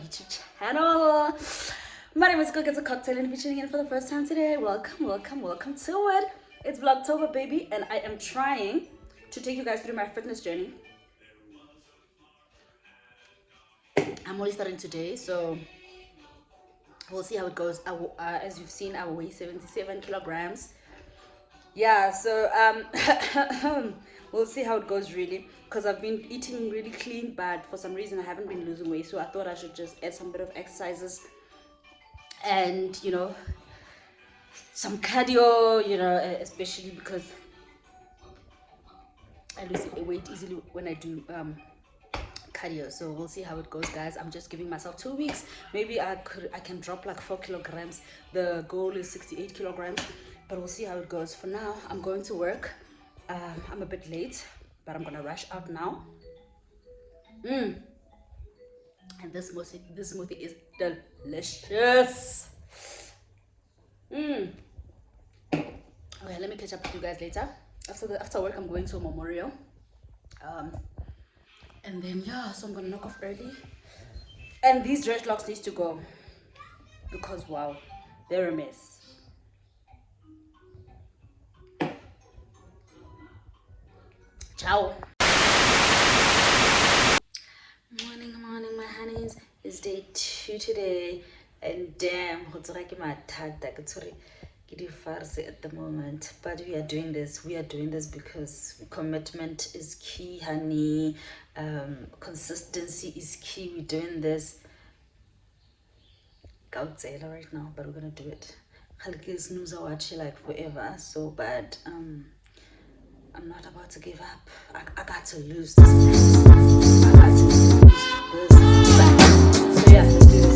YouTube channel. My name is Cook. It's a cocktail and if you're tuning in for the first time today, welcome to it. It's Vlogtober, baby, and I am trying to take you guys through my fitness journey. I'm only starting today, so we'll see how it goes. As you've seen, I weigh 77 kilograms. Yeah, so we'll see how it goes really, because I've been eating really clean, but for some reason I haven't been losing weight, so I thought I should just add some bit of exercises and some cardio, especially because I lose weight easily when I do cardio. So we'll see how it goes, guys. I'm just giving myself 2 weeks. Maybe I can drop like 4 kilograms. The goal is 68 kilograms, but we'll see how it goes. For now, I'm going to work. I'm a bit late, but I'm gonna rush out now. And this smoothie is delicious. Okay, let me catch up with you guys later. After work, I'm going to a memorial. And then so I'm gonna knock off early. And these dreadlocks needs to go because wow, they're a mess. Ciao. Morning, my honeys. It's day 2 today, and damn, at the moment. But we are doing this. Because commitment is key, honey. Consistency is key. We're doing this. Gautzela right now, but we're gonna do it. Like forever. So bad. I'm not about to give up. I got to lose this. I got to lose this back. So yeah, let's do this.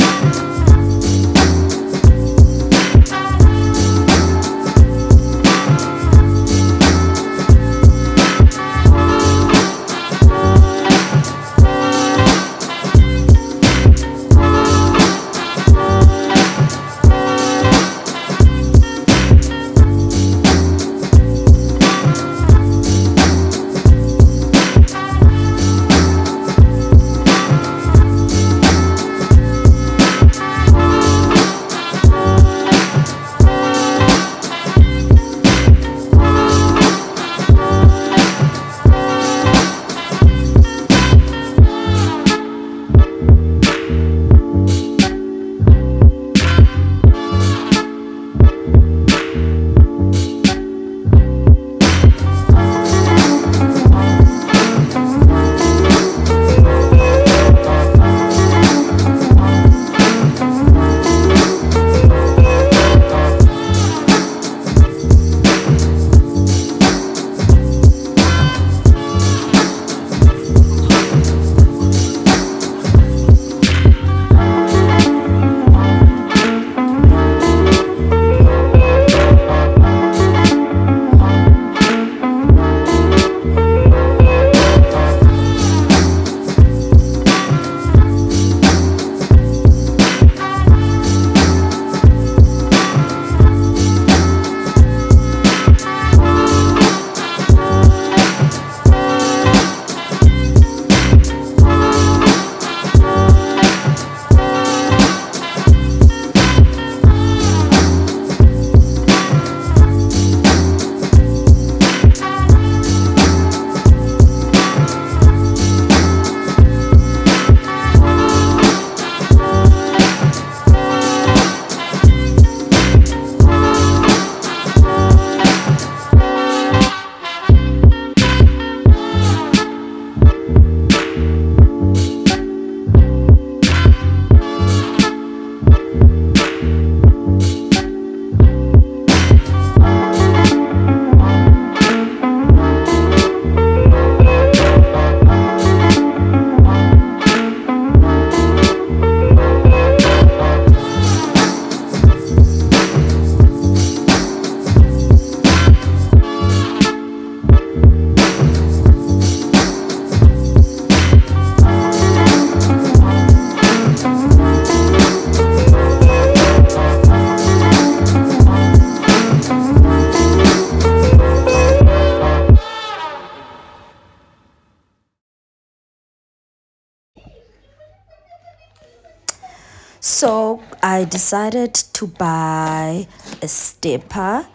So I decided to buy a stepper,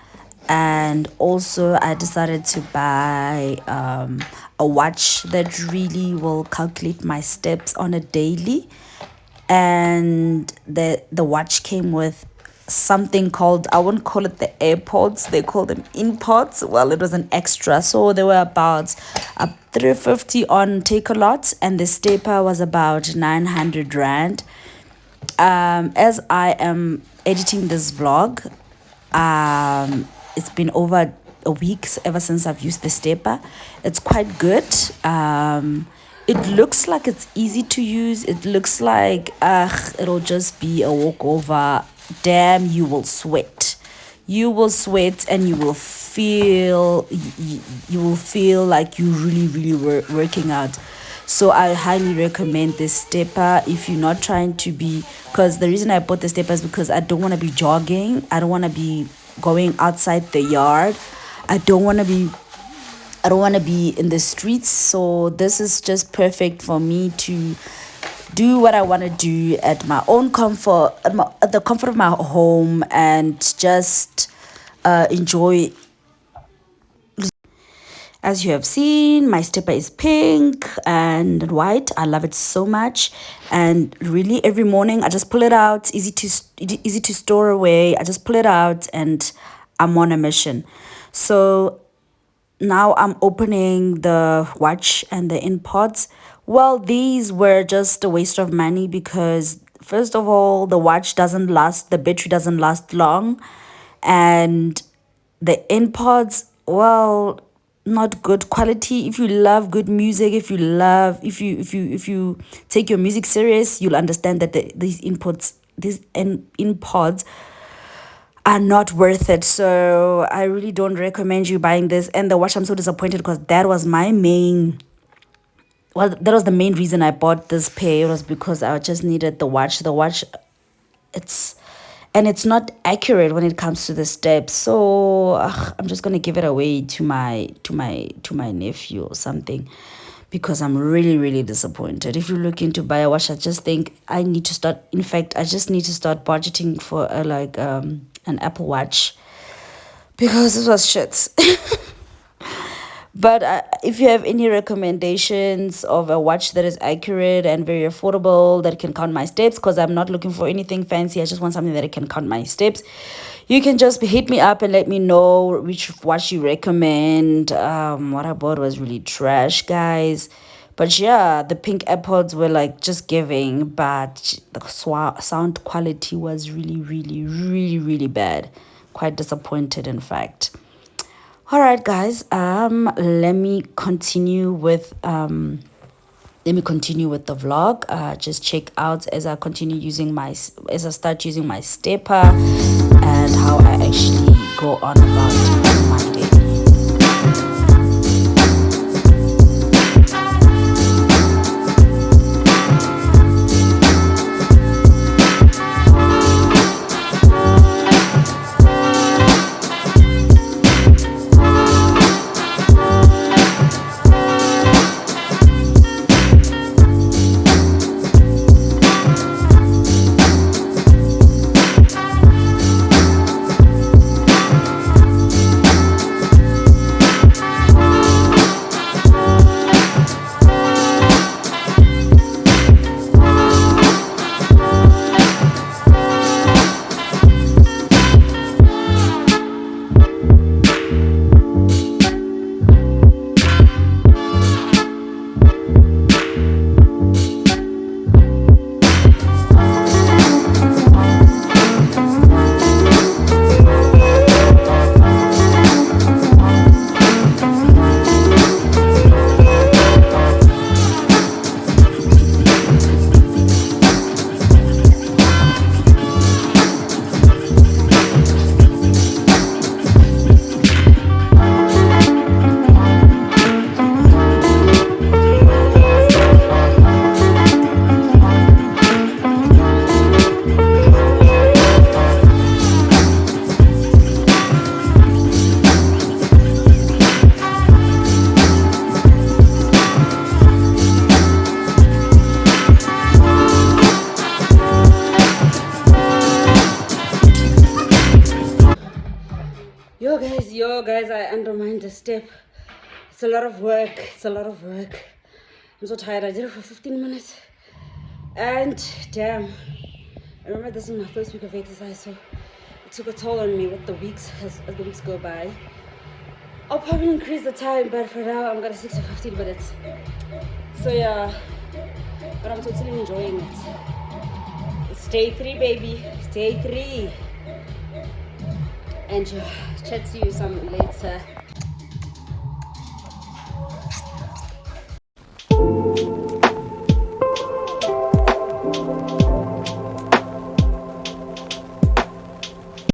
and also I decided to buy a watch that really will calculate my steps on a daily. And the watch came with something called, I wouldn't call it the AirPods, they call them InPods. Well, it was an extra, so they were about 350 on Takealot, and the stepper was about 900 rand. As I am editing this vlog, it's been over a week ever since I've used the stepper. It's quite good. It looks like it's easy to use. It looks like it'll just be a walkover. Damn, you will sweat. You will sweat, and you will feel you will feel like you really working out. So I highly recommend this stepper if you're not trying to be, because the reason I bought the stepper is because I don't want to be jogging. I don't want to be going outside the yard. I don't want to be in the streets. So this is just perfect for me to do what I want to do at my own comfort, at the comfort of my home, and just enjoy. As you have seen, my stepper is pink and white. I love it so much. And really, every morning I just pull it out. Easy to store away. I just pull it out and I'm on a mission. So now I'm opening the watch and the InPods. Well, these were just a waste of money because, first of all, the watch doesn't last, the battery doesn't last long. And the InPods, well, not good quality. If you love good music, if you take your music serious, you'll understand that these InPods are not worth it. So I really don't recommend you buying this. And the watch, I'm so disappointed because that was my main, well, that was the main reason I bought this pair. It was because I just needed the watch. The watch, it's not accurate when it comes to the steps. So I'm just gonna give it away to my nephew or something, because I'm really disappointed. If you're looking to buy a watch, I just think I need to start, in fact, I just need to start budgeting for an Apple Watch, because this was shit. But if you have any recommendations of a watch that is accurate and very affordable, that can count my steps, because I'm not looking for anything fancy, I just want something that can count my steps, you can just hit me up and let me know which watch you recommend. What I bought was really trash, guys. But yeah, the pink AirPods were like just giving, but the sound quality was really bad. Quite disappointed, in fact. All right, guys, let me continue with the vlog. Just check out as I start using my stepper, and how I actually go on about my day. Yo guys, I undermined the step. It's a lot of work. I'm so tired. I did it for 15 minutes. And damn, I remember this is my first week of exercise, so it took a toll on me with the weeks as the weeks go by. I'll probably increase the time, but for now I'm gonna stick to 15 minutes. So yeah, but I'm totally enjoying it. It's day 3, baby. It's day 3. And chat to you some later.